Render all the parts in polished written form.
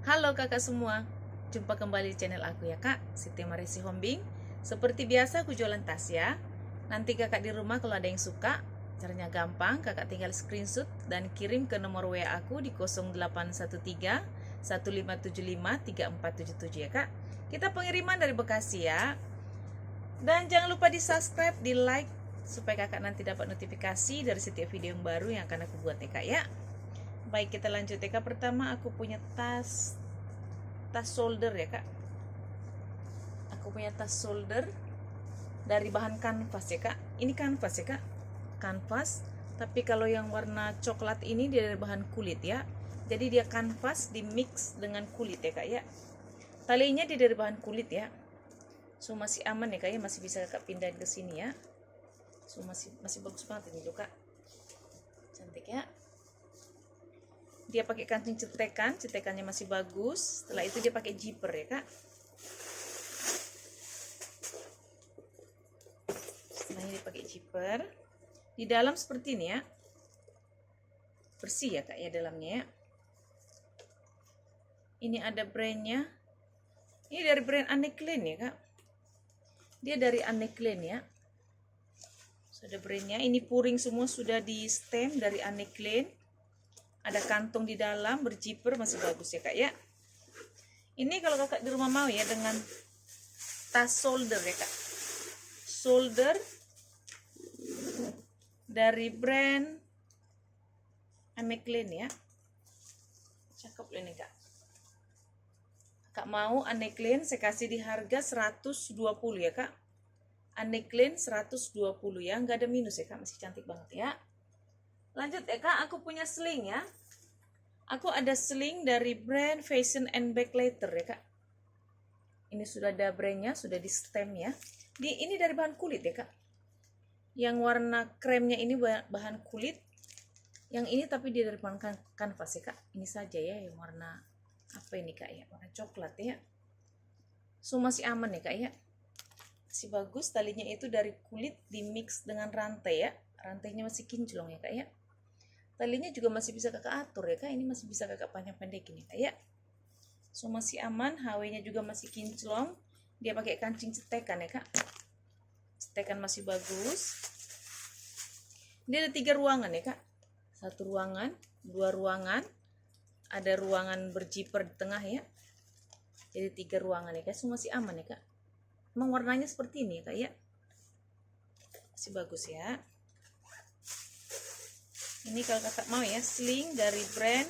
Halo kakak semua, jumpa kembali di channel aku ya kak, Siti Marisi Hombing. Seperti biasa aku jualan tas ya. Nanti kakak di rumah kalau ada yang suka, caranya gampang, kakak tinggal screenshot dan kirim ke nomor WA aku di 0813 1575 3477 ya kak. Kita pengiriman dari Bekasi ya. Dan jangan lupa di subscribe, di like, supaya kakak nanti dapat notifikasi dari setiap video yang baru yang akan aku buat ya kak ya. Baik, kita lanjut ya kak. Pertama aku punya tas shoulder ya kak. Aku punya tas shoulder dari bahan kanvas ya kak. Ini kanvas ya kak, kanvas. Tapi kalau yang warna coklat ini dia dari bahan kulit ya. Jadi dia kanvas di mix dengan kulit ya kak ya. Talinya dia dari bahan kulit ya. So masih aman ya kak ya, masih bisa kakak pindahin ke sini ya. So masih bagus banget ini juga, cantik ya. Dia pakai kancing cetekannya masih bagus. Setelah itu dia pakai zipper ya kak. Setelah ini dia pakai zipper. Di dalam seperti ini ya, bersih ya kak ya dalamnya ya. Ini ada brandnya. Ini dari brand Anne Klein ya kak. Dia dari Anne Klein ya. Sudah brandnya. Ini puring semua sudah di stem dari Anne Klein. Ada kantong di dalam, berzipper, masih bagus ya kak ya. Ini kalau kakak di rumah mau ya dengan tas shoulder ya kak. Shoulder dari brand Anne Klein ya. Cakep ini kak. Kakak mau Anne Klein, saya kasih di harga 120 ya kak. Anne Klein 120 ya, nggak ada minus ya kak, masih cantik banget ya. Lanjut ya kak, aku punya sling ya. Aku ada sling dari brand Fashion and Backlighter ya kak. Ini sudah ada brandnya, sudah di stem ya. Ini dari bahan kulit ya kak. Yang warna kremnya ini bahan kulit. Yang ini tapi dia dari bahan kanvas ya kak. Ini saja ya yang warna apa ini kak ya, warna coklat ya. So masih aman ya kak ya. Masih bagus, talinya itu dari kulit di mix dengan rantai ya. Rantainya masih kinclong ya kak ya. Talinya juga masih bisa kakak atur ya kak. Ini masih bisa kakak panjang pendekin ya kak ya. So masih aman, HW-nya juga masih kinclong. Dia pakai kancing cetekan ya kak. Cetekan masih bagus. Dia ada 3 ruangan ya kak. 1 ruangan, 2 ruangan. Ada ruangan berzipper di tengah ya. Jadi 3 ruangan ya kak. So masih aman ya kak. Emang warnanya seperti ini ya kak ya. Masih bagus ya. Ini kalau kakak mau ya, sling dari brand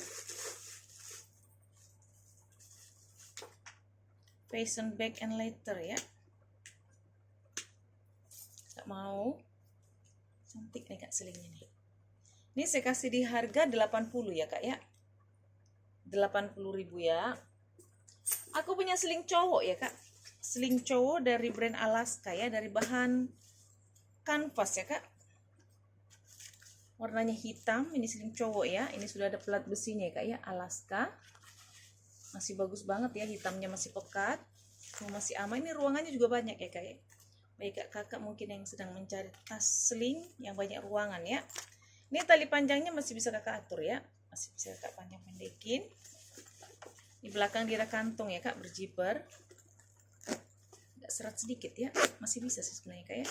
Fashion Bag and Lighter ya. Kakak mau, cantik nih kak slingnya nih. Ini saya kasih di harga 80 ya kak ya. 80.000 ya. Aku punya sling cowok ya kak. Sling cowok dari brand Alaska ya, dari bahan kanvas ya kak. Warnanya hitam, ini sling cowok ya. Ini sudah ada pelat besinya ya kak ya, Alaska. Masih bagus banget ya, hitamnya masih pekat. Masih aman, ini ruangannya juga banyak ya kak ya. Baik kakak mungkin yang sedang mencari tas sling yang banyak ruangan ya. Ini tali panjangnya masih bisa kakak atur ya. Masih bisa kakak panjang pendekin. Di belakang dia ada kantong ya kak, berzipper. Agak serat sedikit ya, masih bisa sih sebenarnya kak ya.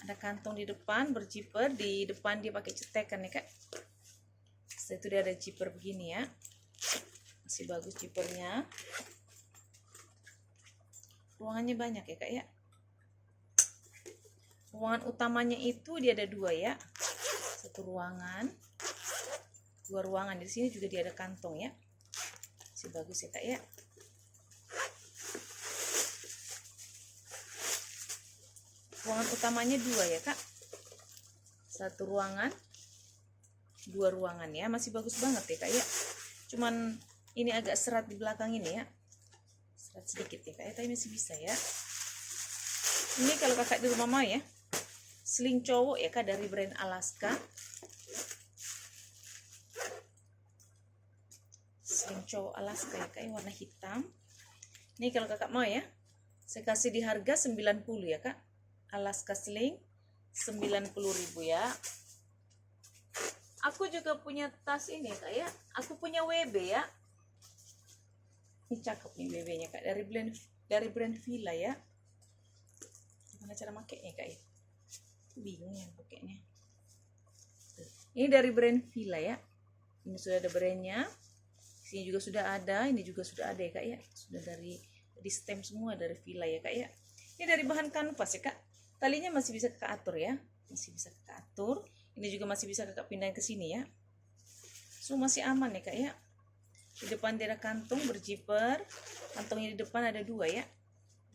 Ada kantong di depan, berzipper. Di depan dia pakai cetekan ya kak. Setelah itu dia ada zipper begini ya. Masih bagus zippernya. Ruangannya banyak ya kak ya. Ruangan utamanya itu dia ada 2 ya. 1 ruangan, 2 ruangan. Di sini juga dia ada kantong ya. Masih bagus ya kak ya. Ruangan utamanya 2 ya kak. 1 ruangan, 2 ruangan ya. Masih bagus banget ya kak ya. Cuman ini agak serat di belakang ini ya. Serat sedikit ya kak ya, tapi masih bisa ya. Ini kalau kakak di rumah mau ya, sling cowok ya kak dari brand Alaska. Sling cowok Alaska ya kak, warna hitam. Ini kalau kakak mau ya, saya kasih di harga 90 ya kak. Alaska sling 90.000 ya. Aku juga punya tas ini kak ya. Aku punya WB ya. Ini cakep nih BB-nya kak, dari brand Villa ya. Gimana cara makainya kak ya? Bingung ya pakainya. Ini dari brand Villa ya. Ini sudah ada brandnya. Sini juga sudah ada, ini juga sudah ada ya kak ya. Sudah di stem semua dari Villa ya kak ya. Ini dari bahan kanvas ya kak. Talinya masih bisa kakak atur ya. Masih bisa kakak atur. Ini juga masih bisa kakak pindahin ke sini ya. So masih aman ya kak ya. Di depan dia ada kantong berjiper. Kantongnya di depan ada 2 ya.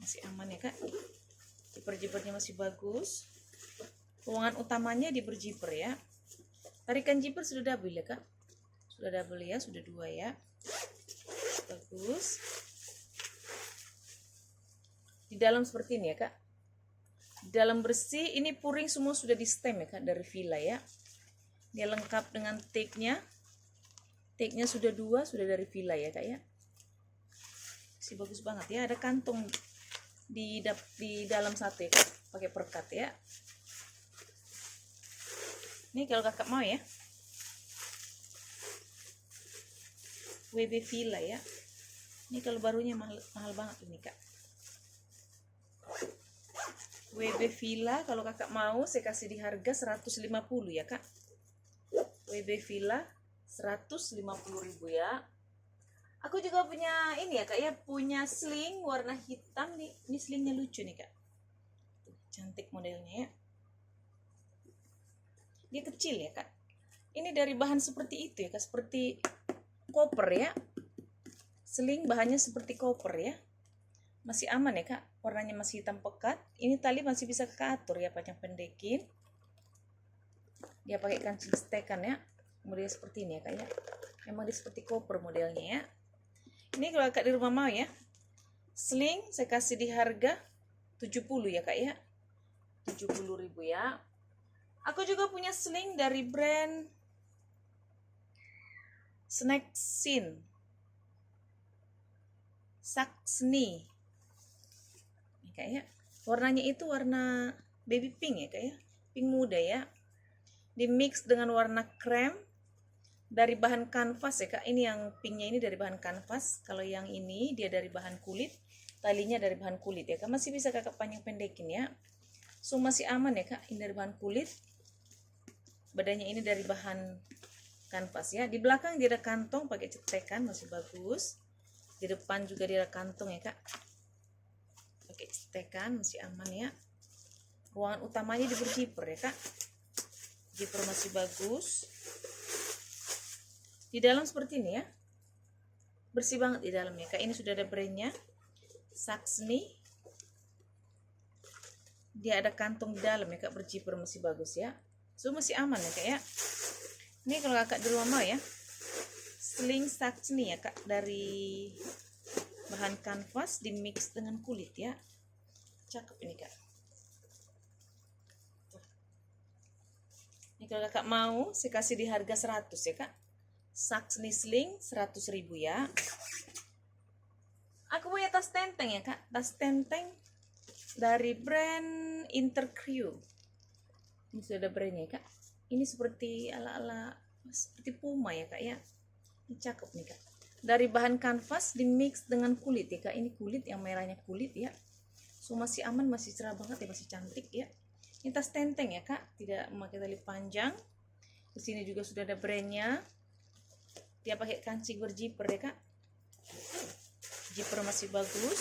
Masih aman ya kak. Jiper-jipernya masih bagus. Ruangan utamanya di berjiper ya. Tarikan jiper sudah double ya kak. Sudah double ya, sudah 2 ya. Bagus. Di dalam seperti ini ya kak. Di dalam bersih, ini puring semua sudah di stem ya kak, dari Villa ya. Dia lengkap dengan tag-nya. Tag-nya sudah 2, sudah dari Villa ya kak ya. Masih bagus banget ya, ada kantong di dalam satu ya kak, pakai perkat ya. Ini kalau kakak mau ya, WB Villa ya. Ini kalau barunya mahal banget ini kak. WB Villa kalau kakak mau saya kasih di harga 150 ya kak. WB Villa 150.000 ya. Aku juga punya ini ya kak ya, punya sling warna hitam nih. Ini slingnya lucu nih kak. Tuh, cantik modelnya ya. Dia kecil ya kak. Ini dari bahan seperti itu ya kak, seperti koper ya. Sling bahannya seperti koper ya. Masih aman ya kak, warnanya masih hitam pekat. Ini tali masih bisa kakak atur ya, panjang pendekin. Dia pakai kancing stekan ya. Model seperti ini ya kak ya. Memang dia seperti koper modelnya ya. Ini kalau kakak di rumah mau ya, sling saya kasih di harga 70 ya kak ya. 70.000 ya. Aku juga punya sling dari brand Snacksin Saxony. Ini kak ya. Warnanya itu warna baby pink ya kak ya. Pink muda ya. Di mix dengan warna krem. Dari bahan kanvas ya kak. Ini yang pinknya ini dari bahan kanvas. Kalau yang ini dia dari bahan kulit. Talinya dari bahan kulit ya kak. Masih bisa kakak panjang pendekin ya. So masih aman ya kak. Ini dari bahan kulit. Badannya ini dari bahan kanvas ya. Di belakang dia ada kantong pakai cetekan, masih bagus. Di depan juga dia ada kantong ya kak. Pakai cetekan, masih aman ya. Ruangan utamanya di berjiper ya kak. Jiper masih bagus. Di dalam seperti ini ya. Bersih banget di dalamnya kak. Ini sudah ada brandnya. Saxony. Dia ada kantong di dalam ya kak. Berjiper masih bagus ya. So masih aman ya kak ya. Ini kalau kakak di rumah mau ya. Sling Saxony ya kak. Dari bahan kanvas di mix dengan kulit ya. Cakep ini kak. Tuh. Ini kalau kakak mau saya kasih di harga 100 ya kak. Saxony sling 100.000 ya. Aku punya tas tenteng ya kak. Tas tenteng dari brand Intercrew. Ini sudah ada brandnya ya kak. Ini seperti ala-ala seperti Puma ya kak ya. Ini cakep nih kak. Dari bahan kanvas di mix dengan kulit ya kak. Ini kulit, yang merahnya kulit ya. So masih aman, masih cerah banget ya, masih cantik ya. Ini tas tenteng ya kak. Tidak memakai tali panjang. Di sini juga sudah ada brandnya. Dia pakai kancing berjiper ya kak. Jiper masih bagus.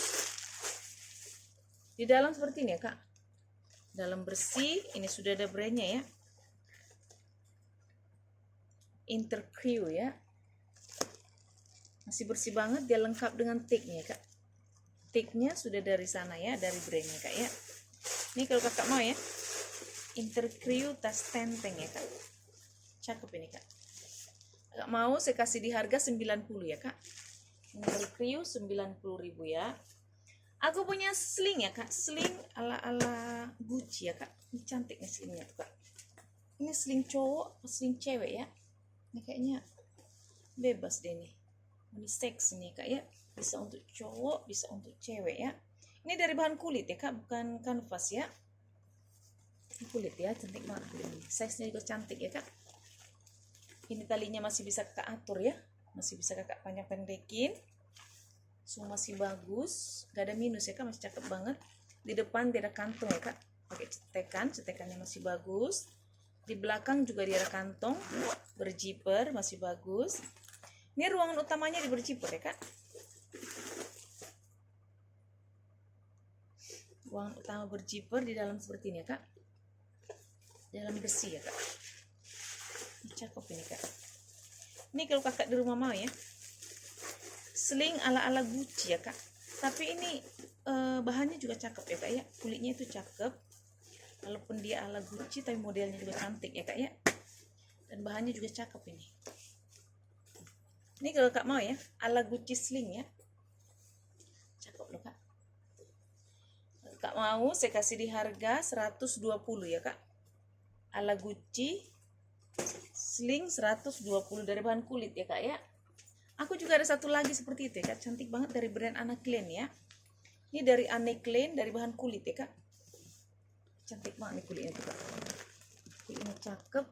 Di dalam seperti ini ya kak. Dalam bersih. Ini sudah ada brandnya ya. Intercrew ya. Masih bersih banget. Dia lengkap dengan tagnya kak. Tagnya sudah dari sana ya. Dari brandnya kak ya. Ini kalau kakak mau ya. Intercrew tas tenteng ya kak. Cakep ini kak. Kakak mau saya kasih di harga 90 ya kak. Intercrew 90.000 ya. Aku punya sling ya kak. Sling ala-ala Gucci ya kak. Ini cantik nih slingnya tuh kak. Ini sling cowok, sling cewek ya. Ini kayaknya bebas deh nih. Ini seks nih kak ya. Bisa untuk cowok, bisa untuk cewek ya. Ini dari bahan kulit ya kak, bukan kanvas ya. Ini kulit ya, cantik banget ini. Size-nya juga cantik ya kak. Ini talinya masih bisa kakak atur ya. Masih bisa kakak panjang pendekin. Semua masih bagus, gak ada minus ya kak, masih cakep banget. Di depan dia ada kantong ya kak, pakai cetekannya masih bagus. Di belakang juga dia ada kantong berjiper, masih bagus. Ini ruangan utamanya di berjiper ya kak. Ruangan utama berjiper di dalam seperti ini ya kak, dalam besi ya kak. Ini cakep ini kak. Ini kalau kakak di rumah mau ya, sling ala-ala Gucci ya kak, tapi ini bahannya juga cakep ya kak ya, kulitnya itu cakep walaupun dia ala Gucci tapi modelnya juga cantik ya kak ya, dan bahannya juga cakep ini kalau kak mau ya, ala Gucci sling ya, cakep loh kak. Kalau kak mau saya kasih di harga 120 ya kak, ala Gucci sling 120 dari bahan kulit ya kak ya. Aku juga ada satu lagi seperti itu ya kak, cantik banget dari brand Anne Klein ya. Ini dari Anne Klein dari bahan kulit ya kak. Cantik banget nih kulitnya tuh kak. Kulitnya cakep.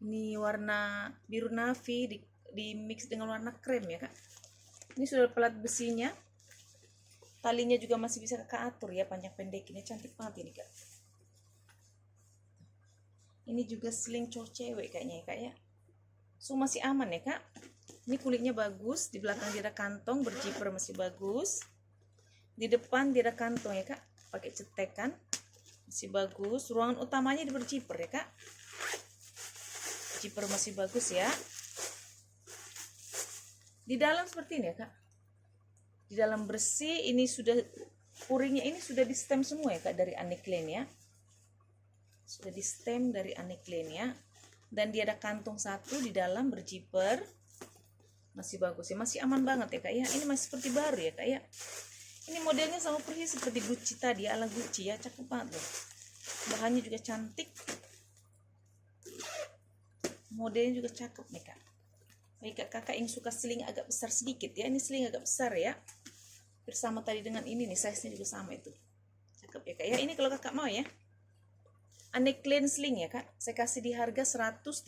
Ini warna biru navy di mix dengan warna krem ya kak. Ini sudah pelat besinya. Talinya juga masih bisa kakak atur ya, panjang pendek. Ini cantik banget ini kak. Ini juga sling cowok cewek kayaknya ya kak ya. So masih aman ya kak. Ini kulitnya bagus, di belakang dia ada kantong berjiper masih bagus. Di depan dia ada kantong ya kak, pakai cetekan masih bagus. Ruangan utamanya di berjiper ya kak. Jiper masih bagus ya. Di dalam seperti ini ya kak. Di dalam bersih, ini sudah puringnya ini sudah di stem semua ya kak, dari Anne Klein ya. Sudah di stem dari Anne Klein ya. Dan dia ada kantong satu di dalam berjiper. Masih bagus ya, masih aman banget ya kak ya. Ini masih seperti baru ya kak ya. Ini modelnya sama persis seperti Gucci tadi, ala Gucci ya, cakep banget loh. Bahannya juga cantik, modelnya juga cakep nih kak. Baik kakak yang suka sling agak besar sedikit ya, ini sling agak besar ya, bersama tadi dengan ini nih, size nya juga sama itu, cakep ya kak ya. Ini kalau kakak mau ya, Anne Klein sling ya kak, saya kasih di harga 130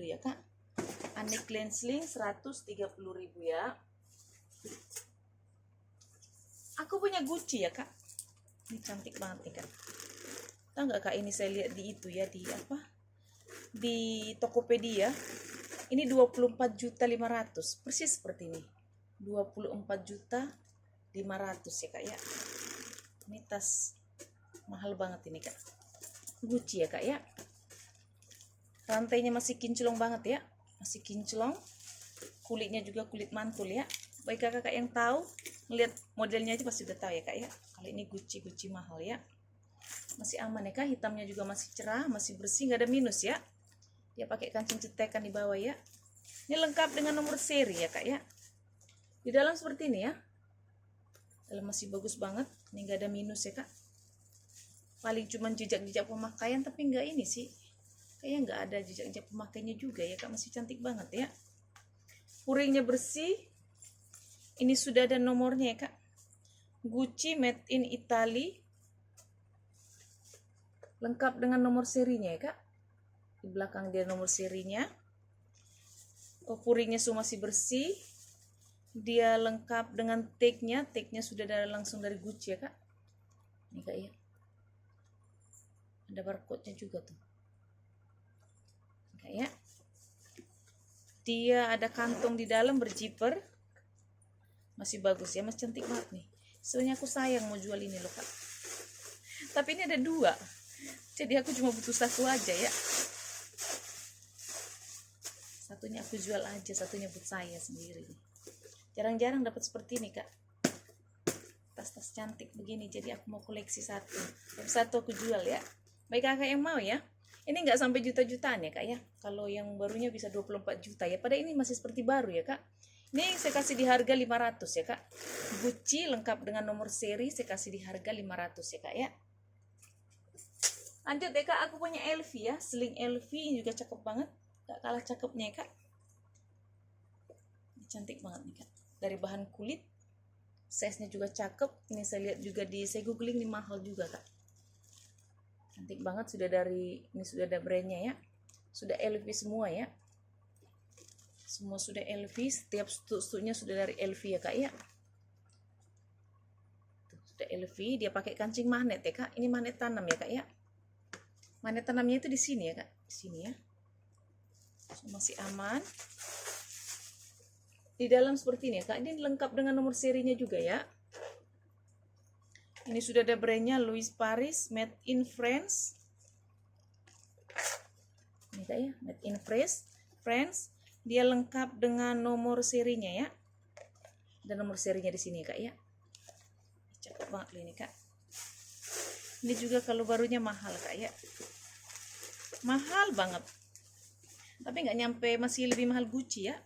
ya kak. Anne Klein sling 130.000 ya. Aku punya Gucci ya kak, ini cantik banget nih kak. Tahu nggak kak, ini saya lihat di itu ya, di apa, di Tokopedia. Ini 24.500.000, persis seperti ini, 24.500.000 ya kak ya. Ini tas mahal banget ini kak, Gucci ya kak ya. Rantainya masih kinclong banget ya, masih kinclong. Kulitnya juga kulit mantul ya. Baik kakak yang tahu, ngeliat modelnya aja pasti udah tahu ya kak ya, kalau ini Gucci mahal ya. Masih aman ya kak, hitamnya juga masih cerah, masih bersih, nggak ada minus ya. Dia pakai kancing cetekan di bawah ya. Ini lengkap dengan nomor seri ya kak ya. Di dalam seperti ini ya, dalam masih bagus banget, ini nggak ada minus ya kak. Paling cuman jejak-jejak pemakaian, tapi nggak ini sih, kayaknya nggak ada jejak-jejak pemakaiannya juga ya kak. Masih cantik banget ya, puringnya bersih. Ini sudah ada nomornya ya kak, Gucci made in Italy, lengkap dengan nomor serinya ya kak. Di belakang dia nomor serinya. Puringnya semua masih bersih. Dia lengkap dengan tag-nya sudah ada langsung dari Gucci ya kak. Ini kak ya, ada barcode-nya juga tuh kak ya. Dia ada kantong di dalam berjiper, masih bagus ya, masih cantik banget nih. Sebenarnya aku sayang mau jual ini loh kak, tapi ini ada dua, jadi aku cuma butuh satu aja ya. Satunya aku jual aja, satunya buat saya sendiri. Jarang-jarang dapat seperti ini kak, tas-tas cantik begini, jadi aku mau koleksi satu. Yang satu aku jual ya. Baik kakak yang mau ya, ini nggak sampai juta-jutaan ya kak ya. Kalau yang barunya bisa 24 juta ya, pada ini masih seperti baru ya kak. Ini saya kasih di harga 500 ya kak. Gucci lengkap dengan nomor seri, saya kasih di harga 500 ya kak ya. Lanjut ya kak, aku punya LV ya, sling LV ini juga cakep banget, gak kalah cakepnya ya kak. Ini cantik banget nih kak, dari bahan kulit, size nya juga cakep. Ini saya lihat juga saya googling, ini mahal juga kak. Cantik banget, sudah dari, ini sudah ada brandnya ya, sudah LV semua ya, semua sudah LV, setiap stuk-stuknya sudah dari LV ya kak ya. Sudah LV, dia pakai kancing magnet ya kak. Ini magnet tanam ya kak ya. Magnet tanamnya itu di sini ya kak, di sini ya. So, masih aman. Di dalam seperti ini ya kak. Ini lengkap dengan nomor serinya juga ya. Ini sudah ada brandnya Louis Paris, made in France. Ini kak ya, made in France. Dia lengkap dengan nomor serinya ya. Dan nomor serinya di sini kak ya. Cakep banget loh ini kak. Ini juga kalau barunya mahal kak ya. Mahal banget. Tapi nggak nyampe, masih lebih mahal Gucci ya.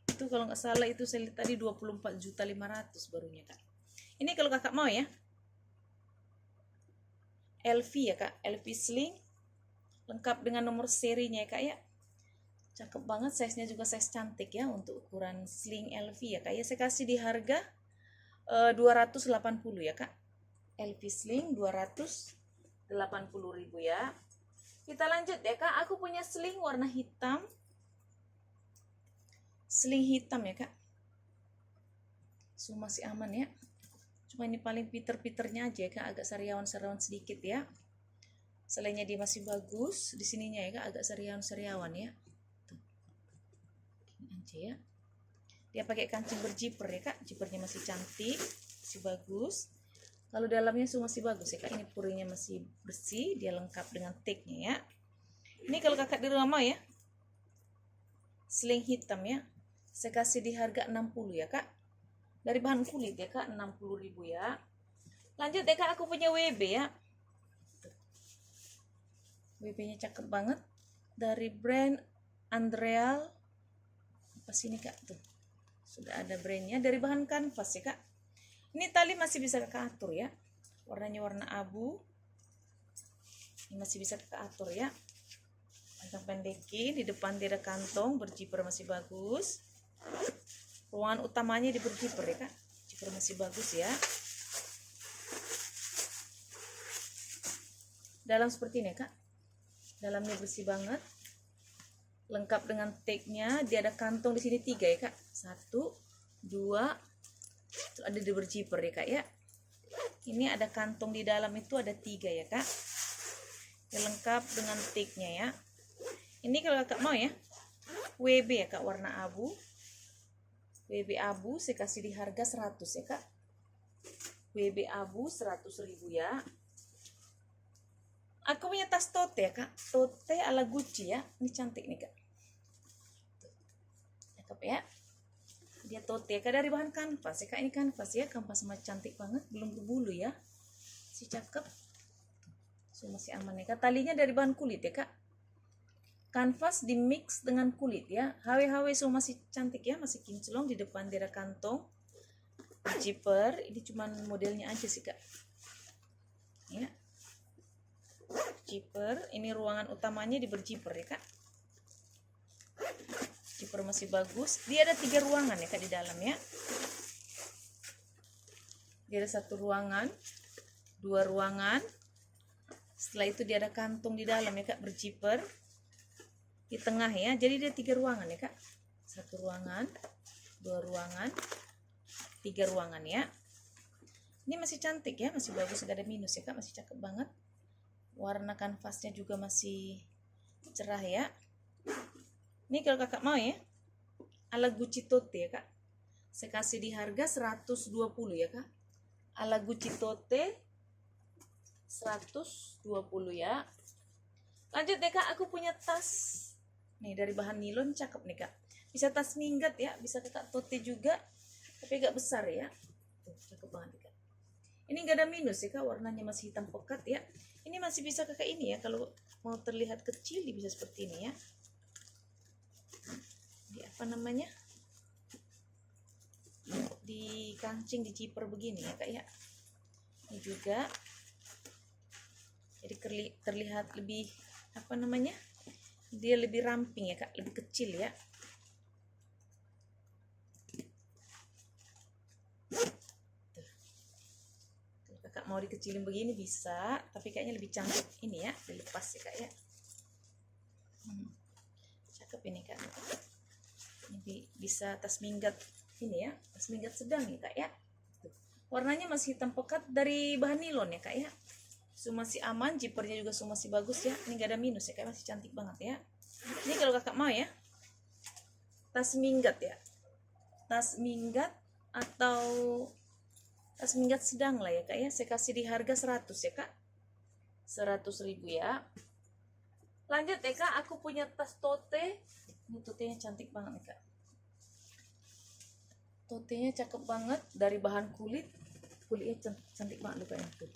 Itu kalau nggak salah itu saya lihat tadi 24.500.000 barunya kak. Ini kalau kakak mau ya. LV ya kak, LV sling. Lengkap dengan nomor serinya ya kak ya. Cakep banget, size-nya juga size cantik ya untuk ukuran sling LV ya kak ya. Saya kasih di harga 280 ya kak. LV sling 280.000 ya. Kita lanjut ya kak. Aku punya sling warna hitam. Sling hitam ya kak. So masih aman ya. Cuma ini paling piter-piternya aja ya kak, agak sariawan-sariawan sedikit ya. Selainnya dia masih bagus. Di sininya ya kak agak sariawan-sariawan ya. Tuh. Ini aja ya. Dia pakai kancing berjiper ya kak. Jipernya masih cantik, masih bagus. Kalau dalamnya masih bagus ya kak. Ini puringnya masih bersih. Dia lengkap dengan tagnya ya. Ini kalau kakak di rumah mau ya. Sling hitam ya. Saya kasih di harga 60 ya kak. Dari bahan kulit ya kak, 60.000 ya. Lanjut ya kak, aku punya WB ya. WB-nya cakep banget. Dari brand Andreal. Apa sini kak tuh? Sudah ada brandnya. Dari bahan kanvas ya kak. Ini tali masih bisa kakak atur ya. Warnanya warna abu. Ini masih bisa kakak atur ya. Panjang pendekin. Di depan dia ada kantong. Berjiper masih bagus. Ruangan utamanya di berjiper ya kak. Jiper masih bagus ya. Dalam seperti ini ya kak. Dalamnya bersih banget. Lengkap dengan tagnya. Dia ada kantong di sini 3 ya kak. 1, 2. Ada di berjiper ya kak ya. Ini ada kantong di dalam itu ada 3 ya kak. Dia lengkap dengan tagnya ya. Ini kalau kakak mau ya. WB ya kak, warna abu. WB abu saya kasih di harga 100 ya kak. WB abu 100.000 ya. Aku punya tas tote ya kak. Tote ala Gucci ya. Ini cantik nih kak. Cakep ya. Dia tote ya kak, dari bahan kanvas ya kak. Ini kanvas ya. Kanvas sama cantik banget. Belum berbulu ya. Si cakep. So, masih aman ya kak. Talinya dari bahan kulit ya kak. Kanvas di mix dengan kulit ya. HW-HW so masih cantik ya. Masih kinclong. Di depan dia ada kantong. Zipper. Ini cuman modelnya aja sih kak. Ya. Zipper. Ini ruangan utamanya di berjiper ya kak. Zipper masih bagus. Dia ada 3 ruangan ya kak di dalam ya. Dia ada 1 ruangan. 2 ruangan. Setelah itu dia ada kantong di dalam ya kak. Berjiper. Di tengah ya, jadi dia 3 ruangan ya kak. 1 ruangan, 2 ruangan, 3 ruangan ya. Ini masih cantik ya, masih bagus, gak ada minus ya kak, masih cakep banget. Warna kanvasnya juga masih cerah ya. Ini kalau kakak mau ya, ala Gucci tote ya kak. Saya kasih di harga 120 ya kak. Ala Gucci tote 120 ya. Lanjut deh kak, aku punya tas. Nih dari bahan nilon cakep nih kak. Bisa tas minggat ya, bisa kakak tote juga. Tapi agak besar ya. Tuh, cakep banget kak. Ini gak ada minus ya kak, warnanya masih hitam pekat ya. Ini masih bisa kakak ini ya, kalau mau terlihat kecil bisa seperti ini ya. Di apa namanya? Di kancing, di zipper begini ya kak ya. Ini juga. Jadi terlihat lebih apa namanya? Dia lebih ramping ya kak, lebih kecil ya. Tuh, kakak mau dikecilin begini bisa, tapi kayaknya lebih cantik ini ya, dilepas ya kak ya. Cakep ini kak. Ini bisa tas minggat ini ya, tas minggat sedang ya kak ya. Tuh, Warnanya masih hitam pekat dari bahan nilon ya kak ya. Masih aman, zippernya juga masih bagus ya. Ini gak ada minus ya kak, masih cantik banget ya. Ini kalau kakak mau ya, tas minggat ya, tas minggat atau tas minggat sedang lah ya kak ya. Saya kasih di harga 100 ya kak, 100.000 ya. Lanjut ya kak, aku punya tas tote. Ini totenya cantik banget nih kak. Totenya cakep banget dari bahan kulit. Kulitnya cantik banget loh kak itu.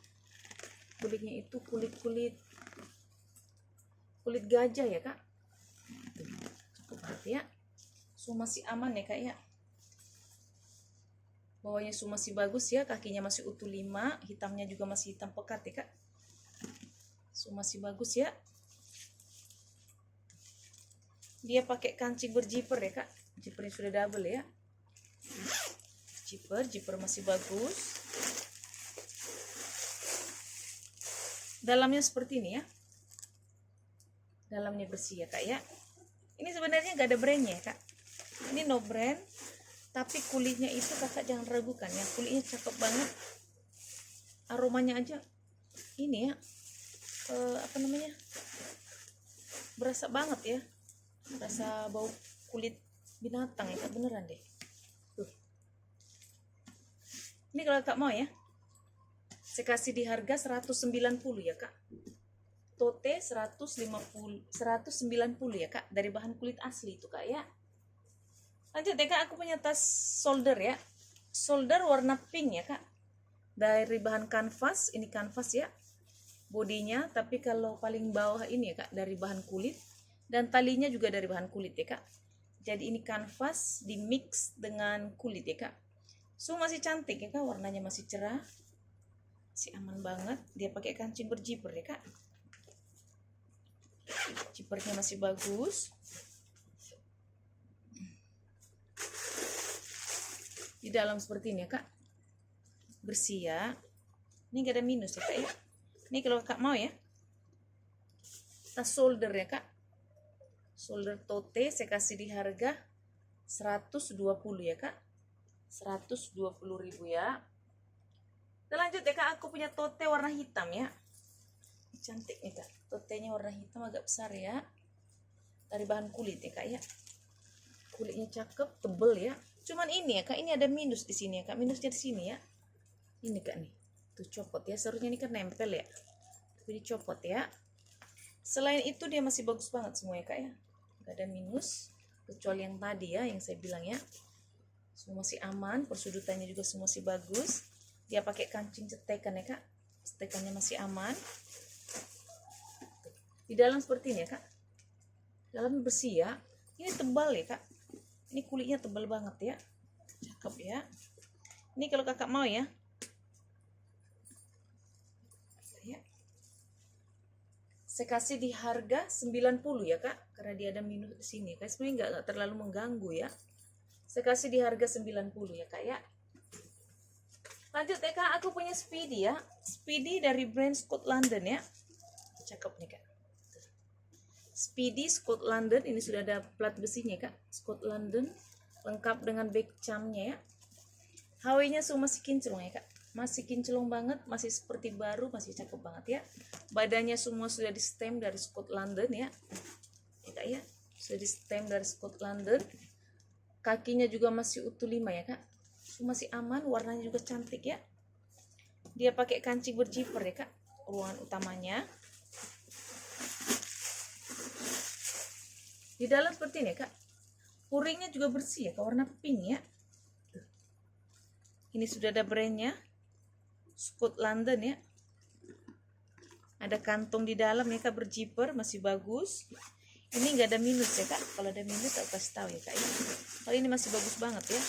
Kulitnya itu kulit gajah ya kak. Cakep banget ya. Masih aman ya kak ya. Bawahnya masih bagus ya, kakinya masih utuh 5, hitamnya juga masih hitam pekat ya kak. Masih bagus ya. Dia pakai kancing berjiper ya kak. Jipernya sudah double ya. Jiper masih bagus. Dalamnya seperti ini ya. Dalamnya bersih ya kak ya. Ini sebenarnya gak ada brandnya ya kak. Ini no brand. Tapi kulitnya itu kakak jangan ragukan ya. Kulitnya cakep banget. Aromanya aja ini ya. Apa namanya? Berasa banget ya. Berasa bau kulit binatang ya kak. Beneran deh. Tuh. Ini kalau kakak mau ya, saya kasih di harga 190 ya kak. Tote 190 ya kak, dari bahan kulit asli itu kak ya. Lanjut ya kak, aku punya tas shoulder ya. Shoulder warna pink ya kak. Dari bahan kanvas, ini kanvas ya. Bodinya, tapi kalau paling bawah ini ya kak, dari bahan kulit. Dan talinya juga dari bahan kulit ya kak. Jadi ini kanvas di mix dengan kulit ya kak. Masih cantik ya kak, warnanya masih cerah. Masih aman banget. Dia pakai kancing berjiper ya kak. Jipernya masih bagus. Di dalam seperti ini ya kak. Bersih ya. Ini gak ada minus ya kak ya. Ini kalau kakak mau ya, tas shoulder ya kak. Shoulder tote saya kasih di harga 120 ya kak. 120.000 ya. Kita lanjut ya kak, aku punya tote warna hitam ya. Cantik nih kak. Totenya warna hitam agak besar ya. Dari bahan kulit ya kak ya. Kulitnya cakep, tebel ya. Cuman ini ya kak, ini ada minus di sini ya kak. Minusnya di sini ya. Ini kak nih. Tuh copot ya. Seharusnya ini kan nempel ya. Tapi dicopot ya. Selain itu dia masih bagus banget semua ya kak ya. Gak ada minus. Kecuali yang tadi ya, yang saya bilang ya. Semua masih aman. Persudutannya juga semua masih bagus. Dia pakai kancing cetekan ya kak. Cetekannya masih aman. Di dalam seperti ini ya kak. Dalam bersih ya. Ini tebal ya kak. Ini kulitnya tebal banget ya. Cakep ya. Ini kalau kakak mau ya. Saya kasih di harga 90 ya kak. Karena dia ada minus di sini. Kayak sebenarnya nggak terlalu mengganggu ya. Saya kasih di harga 90 ya kak ya. Lanjut ya kak. Aku punya Speedy ya. Speedy dari brand Scott London ya. Cakep nih kak. Speedy Scott London, ini sudah ada plat besinya kak. Scott London, lengkap dengan back charmnya ya. HW-nya masih kinclong ya kak. Masih kinclong banget, masih seperti baru, masih cakep banget ya. Badannya semua sudah di stem dari Scott London ya. Ya kak ya, sudah di stem dari Scott London. Kakinya juga masih utuh 5 ya kak. Masih aman, warnanya juga cantik ya. Dia pakai kancing berjiper ya kak, ruangan utamanya. Di dalam seperti ini kak. Puringnya juga bersih ya kak, warna pink ya. Tuh. Ini sudah ada brandnya, Scott London ya. Ada kantong di dalam ya kak, berjiper, masih bagus. Ini nggak ada minus ya kak. Kalau ada minus aku kasih tahu ya kak ya. Kalau ini masih bagus banget ya.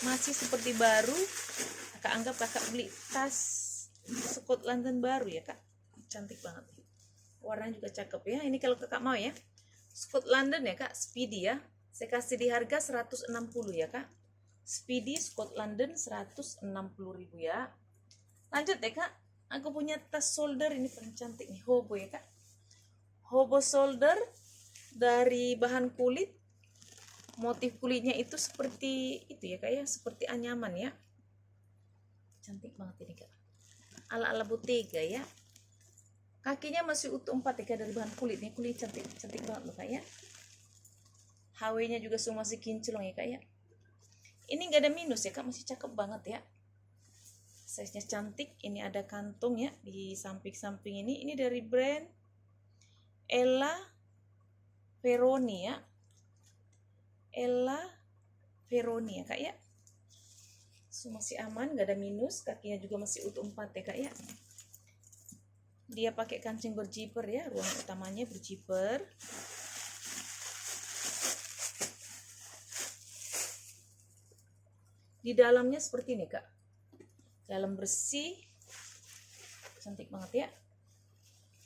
Masih seperti baru. Kakak anggap kakak beli tas Scott London baru ya kak. Cantik banget. Warnanya juga cakep ya. Ini kalau kakak mau ya. Scott London ya kak, Speedy ya. Saya kasih di harga 160 ya kak. Speedy Scott London 160.000 ya. Lanjut ya kak. Aku punya tas shoulder ini paling cantik nih, hobo ya kak. Hobo shoulder dari bahan kulit. Motif kulitnya itu seperti itu ya kak ya, seperti anyaman ya. cantik banget ini kak, ala-ala Bottega ya. Kakinya masih utuh 4 ya kak, dari bahan kulit nih, kulit cantik banget loh kak ya. HW-nya juga semua masih kinclong ya kak ya. Ini nggak ada minus ya kak, masih cakep banget ya. Size-nya cantik. Ini ada kantung ya di samping-samping ini. Ini dari brand Ella Veroni ya. Ella Veroni ya kak ya. So, masih aman, nggak ada minus. Kakinya juga masih utuh 4 ya kak ya. Dia pakai kancing berjiper ya, ruang utamanya berjiper. Di dalamnya seperti ini kak, dalam bersih, cantik banget ya,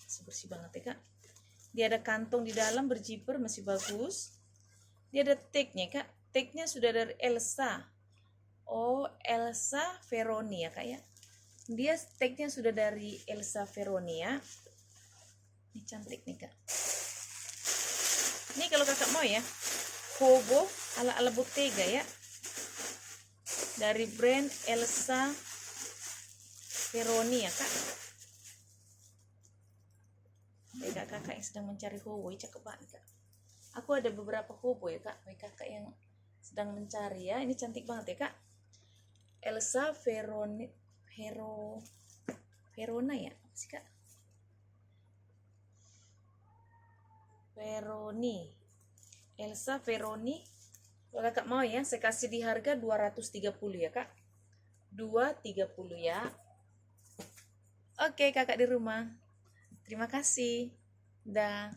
masih bersih banget ya kak. Dia ada kantong di dalam berjiper, masih bagus. Dia ada tagnya kak, tagnya sudah dari Elsa. Oh, Elsa Veroni ya kak ya. Dia tagnya sudah dari Elsa Veroni ya. Ini cantik nih kak. Ini kalau kakak mau ya, hobo ala-ala Bottega ya, dari brand Elsa Veroni ya kak. Bagi kakak yang sedang mencari hobo, cakep banget kak. Aku ada beberapa hobo ya kak, bagi kakak yang sedang mencari ya. Ini cantik banget ya kak. Elsa Verona ya, apa sih kak? Veroni, Elsa Veroni. Kalau kakak mau ya, saya kasih di harga 230 ya kak. 230 ya. Oke kakak di rumah, terima kasih. Dah.